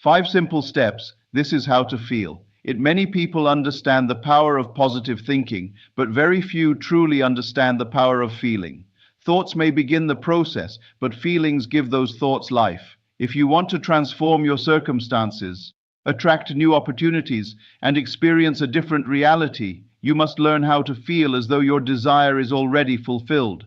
5 simple steps. This is how to feel. Many people understand the power of positive thinking, but very few truly understand the power of feeling. Thoughts may begin the process, but feelings give those thoughts life. If you want to transform your circumstances, attract new opportunities, and experience a different reality, you must learn how to feel as though your desire is already fulfilled.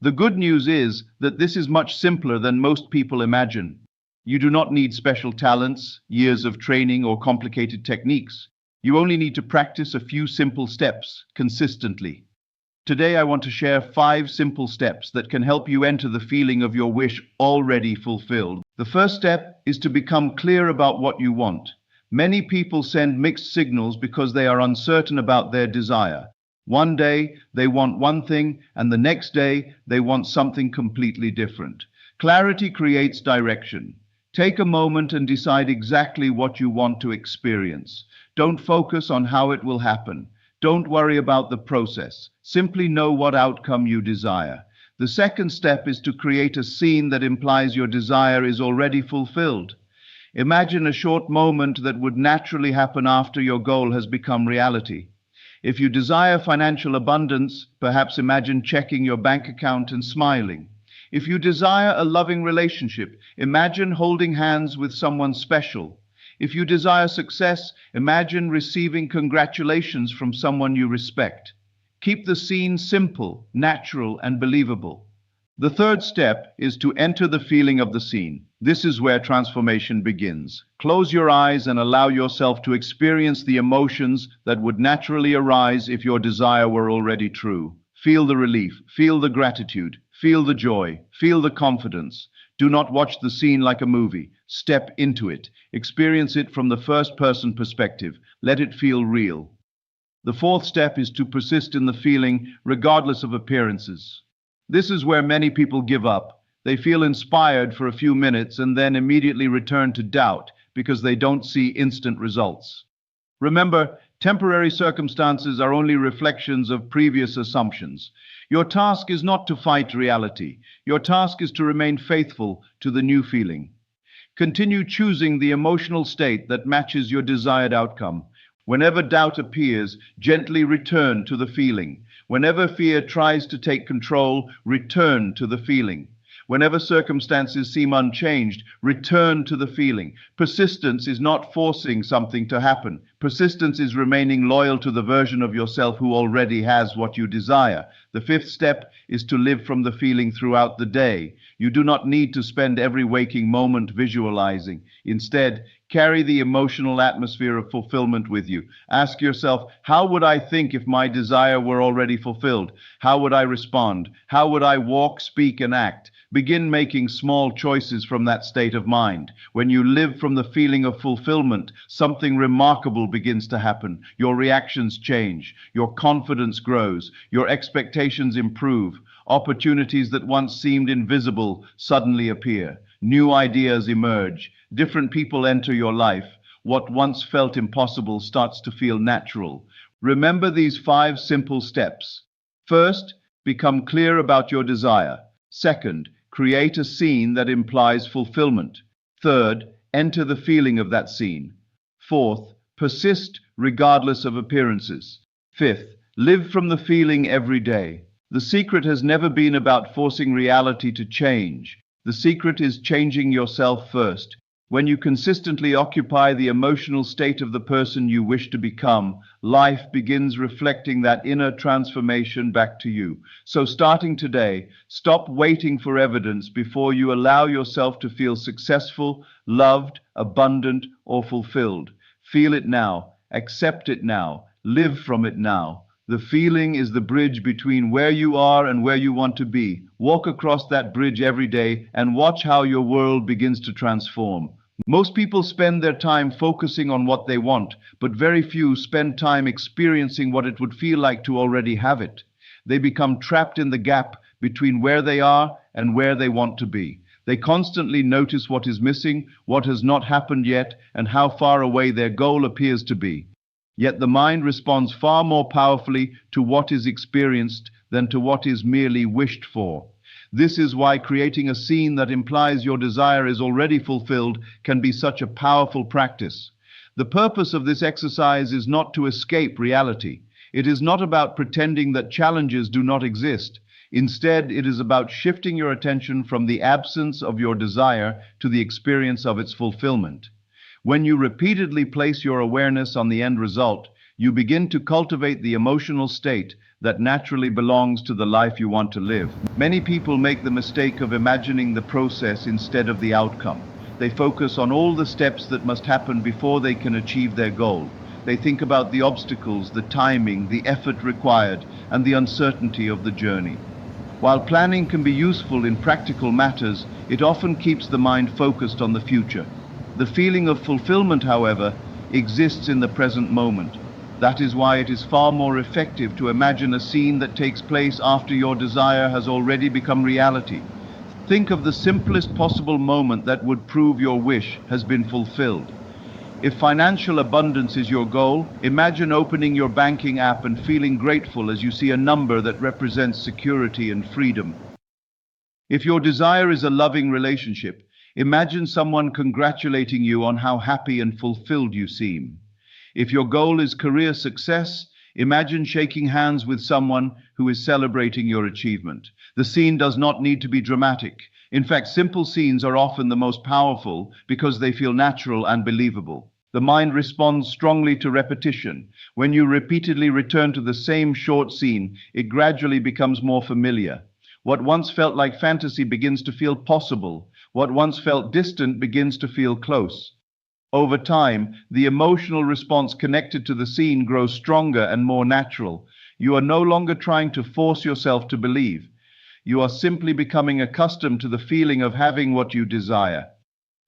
The good news is that this is much simpler than most people imagine. You do not need special talents, years of training, or complicated techniques. You only need to practice a few simple steps consistently. Today I want to share 5 simple steps that can help you enter the feeling of your wish already fulfilled. The first step is to become clear about what you want. Many people send mixed signals because they are uncertain about their desire. One day they want one thing, and the next day they want something completely different. Clarity creates direction. Take a moment and decide exactly what you want to experience. Don't focus on how it will happen. Don't worry about the process. Simply know what outcome you desire. The second step is to create a scene that implies your desire is already fulfilled. Imagine a short moment that would naturally happen after your goal has become reality. If you desire financial abundance, perhaps imagine checking your bank account and smiling. If you desire a loving relationship, imagine holding hands with someone special. If you desire success, imagine receiving congratulations from someone you respect. Keep the scene simple, natural, and believable. The third step is to enter the feeling of the scene. This is where transformation begins. Close your eyes and allow yourself to experience the emotions that would naturally arise if your desire were already true. Feel the relief, feel the gratitude, feel the joy, feel the confidence. Do not watch the scene like a movie. Step into it. Experience it from the first-person perspective. Let it feel real. The fourth step is to persist in the feeling regardless of appearances. This is where many people give up. They feel inspired for a few minutes and then immediately return to doubt because they don't see instant results. Remember, temporary circumstances are only reflections of previous assumptions. Your task is not to fight reality. Your task is to remain faithful to the new feeling. Continue choosing the emotional state that matches your desired outcome. Whenever doubt appears, gently return to the feeling. Whenever fear tries to take control, return to the feeling. Whenever circumstances seem unchanged, return to the feeling. Persistence is not forcing something to happen. Persistence is remaining loyal to the version of yourself who already has what you desire. The fifth step is to live from the feeling throughout the day. You do not need to spend every waking moment visualizing. Instead, carry the emotional atmosphere of fulfillment with you. Ask yourself, how would I think if my desire were already fulfilled? How would I respond? How would I walk, speak, and act? Begin making small choices from that state of mind. When you live from the feeling of fulfillment, something remarkable begins to happen. Your reactions change. Your confidence grows. Your expectations improve. Opportunities that once seemed invisible suddenly appear. New ideas emerge. Different people enter your life. What once felt impossible starts to feel natural. Remember these 5 simple steps. First, become clear about your desire. Second, create a scene that implies fulfillment. Third, enter the feeling of that scene. Fourth, persist regardless of appearances. Fifth, live from the feeling every day. The secret has never been about forcing reality to change. The secret is changing yourself first. When you consistently occupy the emotional state of the person you wish to become, life begins reflecting that inner transformation back to you. So starting today, stop waiting for evidence before you allow yourself to feel successful, loved, abundant, or fulfilled. Feel it now, accept it now, live from it now. The feeling is the bridge between where you are and where you want to be. Walk across that bridge every day and watch how your world begins to transform. Most people spend their time focusing on what they want, but very few spend time experiencing what it would feel like to already have it. They become trapped in the gap between where they are and where they want to be. They constantly notice what is missing, what has not happened yet, and how far away their goal appears to be. Yet the mind responds far more powerfully to what is experienced than to what is merely wished for. This is why creating a scene that implies your desire is already fulfilled can be such a powerful practice. The purpose of this exercise is not to escape reality. It is not about pretending that challenges do not exist. Instead, it is about shifting your attention from the absence of your desire to the experience of its fulfillment. When you repeatedly place your awareness on the end result, you begin to cultivate the emotional state that naturally belongs to the life you want to live. Many people make the mistake of imagining the process instead of the outcome. They focus on all the steps that must happen before they can achieve their goal. They think about the obstacles, the timing, the effort required, and the uncertainty of the journey. While planning can be useful in practical matters, it often keeps the mind focused on the future. The feeling of fulfillment, however, exists in the present moment. That is why it is far more effective to imagine a scene that takes place after your desire has already become reality. Think of the simplest possible moment that would prove your wish has been fulfilled. If financial abundance is your goal, imagine opening your banking app and feeling grateful as you see a number that represents security and freedom. If your desire is a loving relationship, imagine someone congratulating you on how happy and fulfilled you seem. If your goal is career success, imagine shaking hands with someone who is celebrating your achievement. The scene does not need to be dramatic. In fact, simple scenes are often the most powerful because they feel natural and believable. The mind responds strongly to repetition. When you repeatedly return to the same short scene, it gradually becomes more familiar. What once felt like fantasy begins to feel possible. What once felt distant begins to feel close. Over time, the emotional response connected to the scene grows stronger and more natural. You are no longer trying to force yourself to believe. You are simply becoming accustomed to the feeling of having what you desire.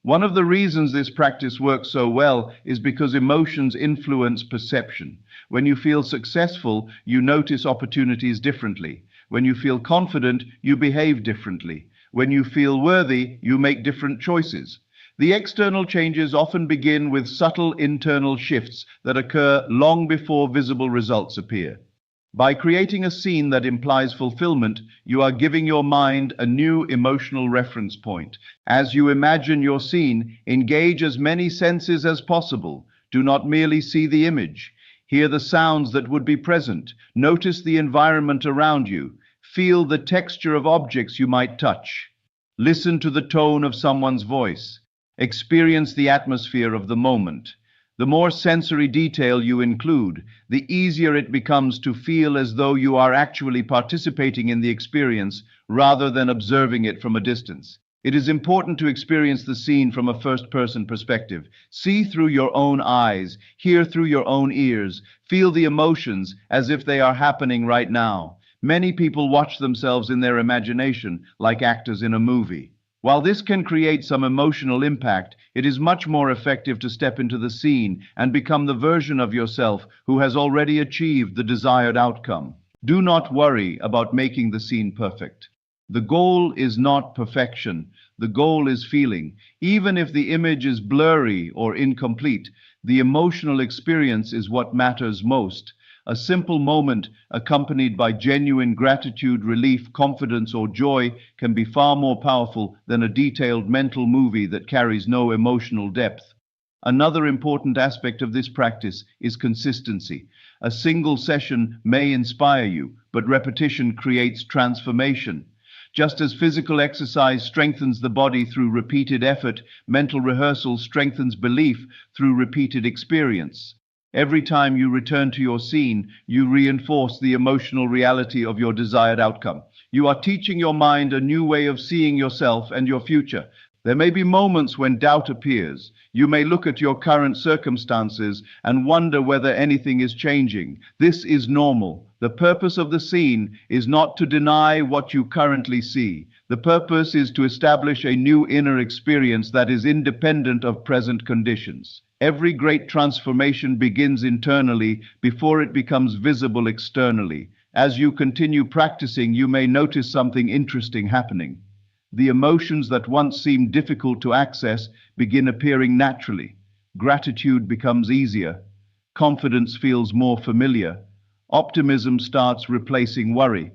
One of the reasons this practice works so well is because emotions influence perception. When you feel successful, you notice opportunities differently. When you feel confident, you behave differently. When you feel worthy, you make different choices. The external changes often begin with subtle internal shifts that occur long before visible results appear. By creating a scene that implies fulfillment, you are giving your mind a new emotional reference point. As you imagine your scene, engage as many senses as possible. Do not merely see the image. Hear the sounds that would be present. Notice the environment around you. Feel the texture of objects you might touch. Listen to the tone of someone's voice. Experience the atmosphere of the moment. The more sensory detail you include, the easier it becomes to feel as though you are actually participating in the experience rather than observing it from a distance. It is important to experience the scene from a first-person perspective. See through your own eyes, hear through your own ears, feel the emotions as if they are happening right now. Many people watch themselves in their imagination like actors in a movie. While this can create some emotional impact, it is much more effective to step into the scene and become the version of yourself who has already achieved the desired outcome. Do not worry about making the scene perfect. The goal is not perfection. The goal is feeling. Even if the image is blurry or incomplete, the emotional experience is what matters most. A simple moment accompanied by genuine gratitude, relief, confidence, or joy can be far more powerful than a detailed mental movie that carries no emotional depth. Another important aspect of this practice is consistency. A single session may inspire you, but repetition creates transformation. Just as physical exercise strengthens the body through repeated effort, mental rehearsal strengthens belief through repeated experience. Every time you return to your scene, you reinforce the emotional reality of your desired outcome. You are teaching your mind a new way of seeing yourself and your future. There may be moments when doubt appears. You may look at your current circumstances and wonder whether anything is changing. This is normal. The purpose of the scene is not to deny what you currently see. The purpose is to establish a new inner experience that is independent of present conditions. Every great transformation begins internally before it becomes visible externally. As you continue practicing, you may notice something interesting happening. The emotions that once seemed difficult to access begin appearing naturally. Gratitude becomes easier. Confidence feels more familiar. Optimism starts replacing worry.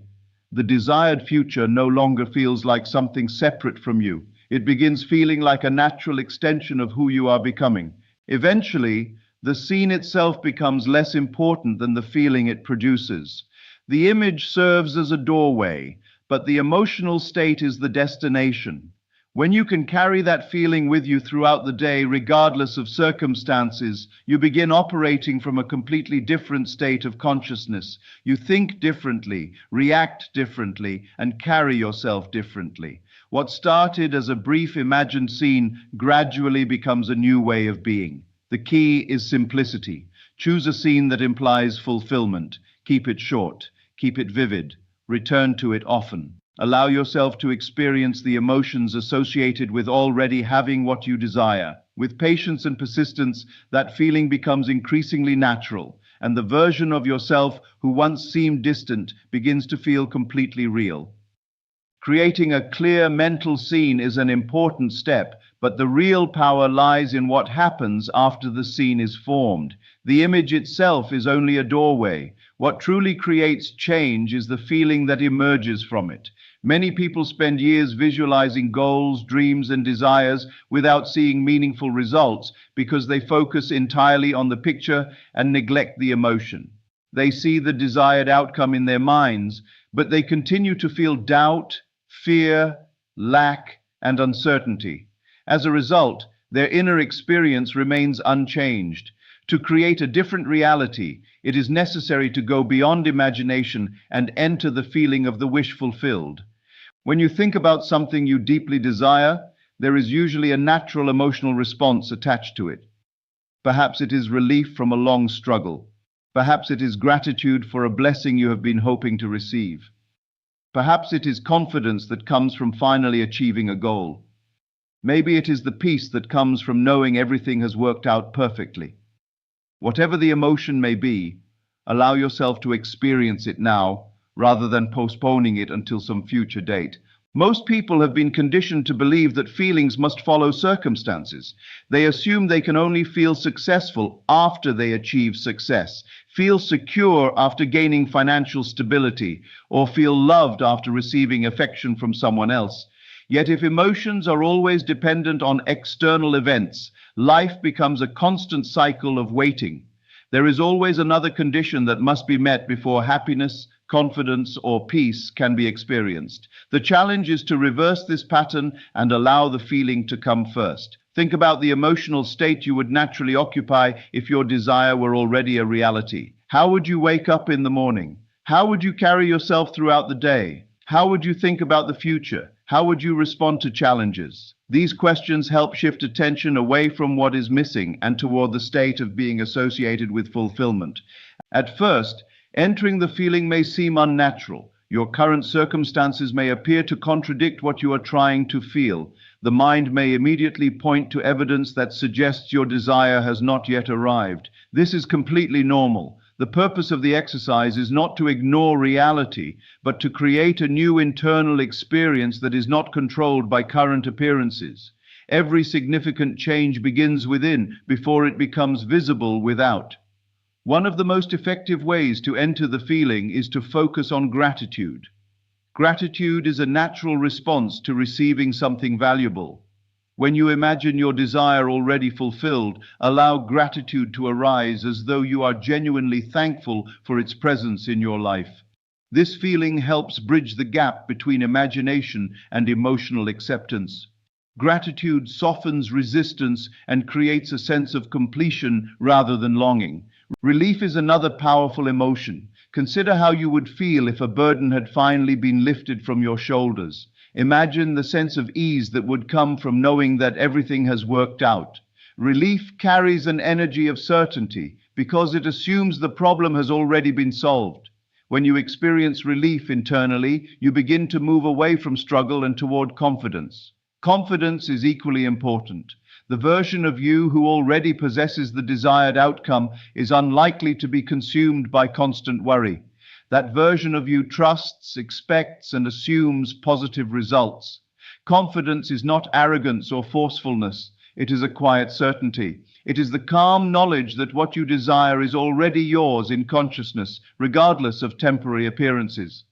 the desired future no longer feels like something separate from you. It begins feeling like a natural extension of who you are becoming. Eventually, the scene itself becomes less important than the feeling it produces. The image serves as a doorway, but the emotional state is the destination. When you can carry that feeling with you throughout the day, regardless of circumstances, you begin operating from a completely different state of consciousness. You think differently, react differently, and carry yourself differently. What started as a brief imagined scene gradually becomes a new way of being. The key is simplicity. Choose a scene that implies fulfillment. Keep it short. Keep it vivid. Return to it often. Allow yourself to experience the emotions associated with already having what you desire. With patience and persistence, that feeling becomes increasingly natural, and the version of yourself who once seemed distant begins to feel completely real. Creating a clear mental scene is an important step, but the real power lies in what happens after the scene is formed. The image itself is only a doorway. What truly creates change is the feeling that emerges from it. Many people spend years visualizing goals, dreams, and desires without seeing meaningful results because they focus entirely on the picture and neglect the emotion. They see the desired outcome in their minds, but they continue to feel doubt, fear, lack, and uncertainty. As a result, their inner experience remains unchanged. To create a different reality, it is necessary to go beyond imagination and enter the feeling of the wish fulfilled. When you think about something you deeply desire, there is usually a natural emotional response attached to it. Perhaps it is relief from a long struggle. Perhaps it is gratitude for a blessing you have been hoping to receive. Perhaps it is confidence that comes from finally achieving a goal. Maybe it is the peace that comes from knowing everything has worked out perfectly. Whatever the emotion may be, allow yourself to experience it now, rather than postponing it until some future date. Most people have been conditioned to believe that feelings must follow circumstances. They assume they can only feel successful after they achieve success, feel secure after gaining financial stability, or feel loved after receiving affection from someone else. Yet if emotions are always dependent on external events, life becomes a constant cycle of waiting. There is always another condition that must be met before happiness, confidence, or peace can be experienced. The challenge is to reverse this pattern and allow the feeling to come first. Think about the emotional state you would naturally occupy if your desire were already a reality. How would you wake up in the morning? How would you carry yourself throughout the day? How would you think about the future? How would you respond to challenges? These questions help shift attention away from what is missing and toward the state of being associated with fulfillment. At first, entering the feeling may seem unnatural. Your current circumstances may appear to contradict what you are trying to feel. The mind may immediately point to evidence that suggests your desire has not yet arrived. This is completely normal. The purpose of the exercise is not to ignore reality, but to create a new internal experience that is not controlled by current appearances. Every significant change begins within before it becomes visible without. One of the most effective ways to enter the feeling is to focus on gratitude. Gratitude is a natural response to receiving something valuable. When you imagine your desire already fulfilled, allow gratitude to arise as though you are genuinely thankful for its presence in your life. This feeling helps bridge the gap between imagination and emotional acceptance. Gratitude softens resistance and creates a sense of completion rather than longing. Relief is another powerful emotion. Consider how you would feel if a burden had finally been lifted from your shoulders. Imagine the sense of ease that would come from knowing that everything has worked out. Relief carries an energy of certainty because it assumes the problem has already been solved. When you experience relief internally, you begin to move away from struggle and toward confidence. Confidence is equally important. The version of you who already possesses the desired outcome is unlikely to be consumed by constant worry. That version of you trusts, expects, and assumes positive results. Confidence is not arrogance or forcefulness. It is a quiet certainty. It is the calm knowledge that what you desire is already yours in consciousness, regardless of temporary appearances.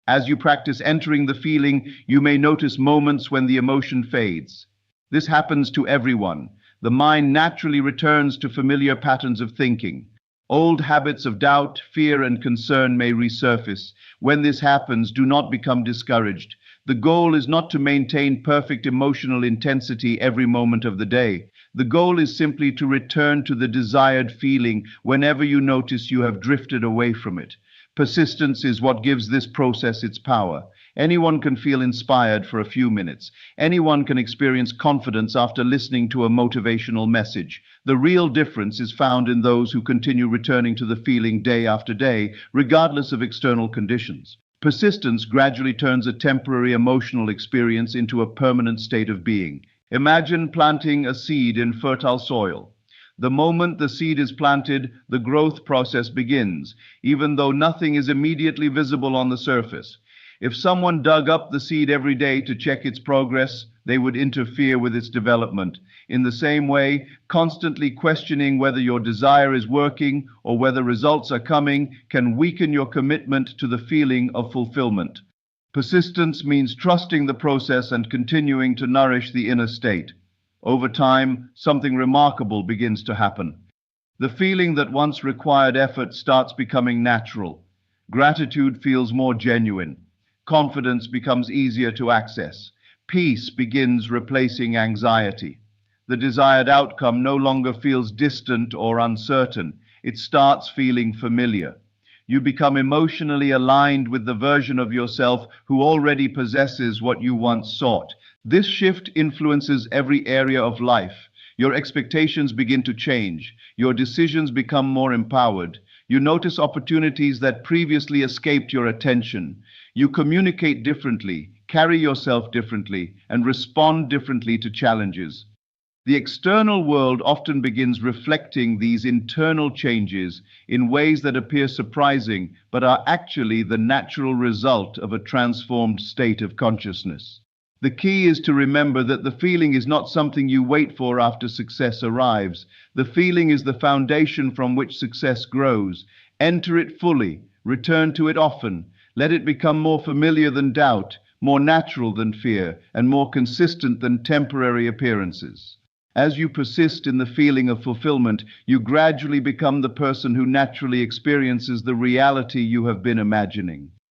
As you practice entering the feeling, you may notice moments when the emotion fades. This happens to everyone. The mind naturally returns to familiar patterns of thinking. Old habits of doubt, fear, and concern may resurface. When this happens, do not become discouraged. The goal is not to maintain perfect emotional intensity every moment of the day. The goal is simply to return to the desired feeling whenever you notice you have drifted away from it. Persistence is what gives this process its power. Anyone can feel inspired for a few minutes. Anyone can experience confidence after listening to a motivational message. The real difference is found in those who continue returning to the feeling day after day, regardless of external conditions. Persistence gradually turns a temporary emotional experience into a permanent state of being. Imagine planting a seed in fertile soil. The moment the seed is planted, the growth process begins, even though nothing is immediately visible on the surface. If someone dug up the seed every day to check its progress, they would interfere with its development. In the same way, constantly questioning whether your desire is working or whether results are coming can weaken your commitment to the feeling of fulfillment. Persistence means trusting the process and continuing to nourish the inner state. Over time, something remarkable begins to happen. The feeling that once required effort starts becoming natural. Gratitude feels more genuine. Confidence becomes easier to access. Peace begins replacing anxiety. The desired outcome no longer feels distant or uncertain. It starts feeling familiar. You become emotionally aligned with the version of yourself who already possesses what you once sought. This shift influences every area of life. Your expectations begin to change. Your decisions become more empowered. You notice opportunities that previously escaped your attention. You communicate differently, carry yourself differently, and respond differently to challenges. The external world often begins reflecting these internal changes in ways that appear surprising, but are actually the natural result of a transformed state of consciousness. The key is to remember that the feeling is not something you wait for after success arrives. The feeling is the foundation from which success grows. Enter it fully, return to it often. Let it become more familiar than doubt, more natural than fear, and more consistent than temporary appearances. As you persist in the feeling of fulfillment, you gradually become the person who naturally experiences the reality you have been imagining.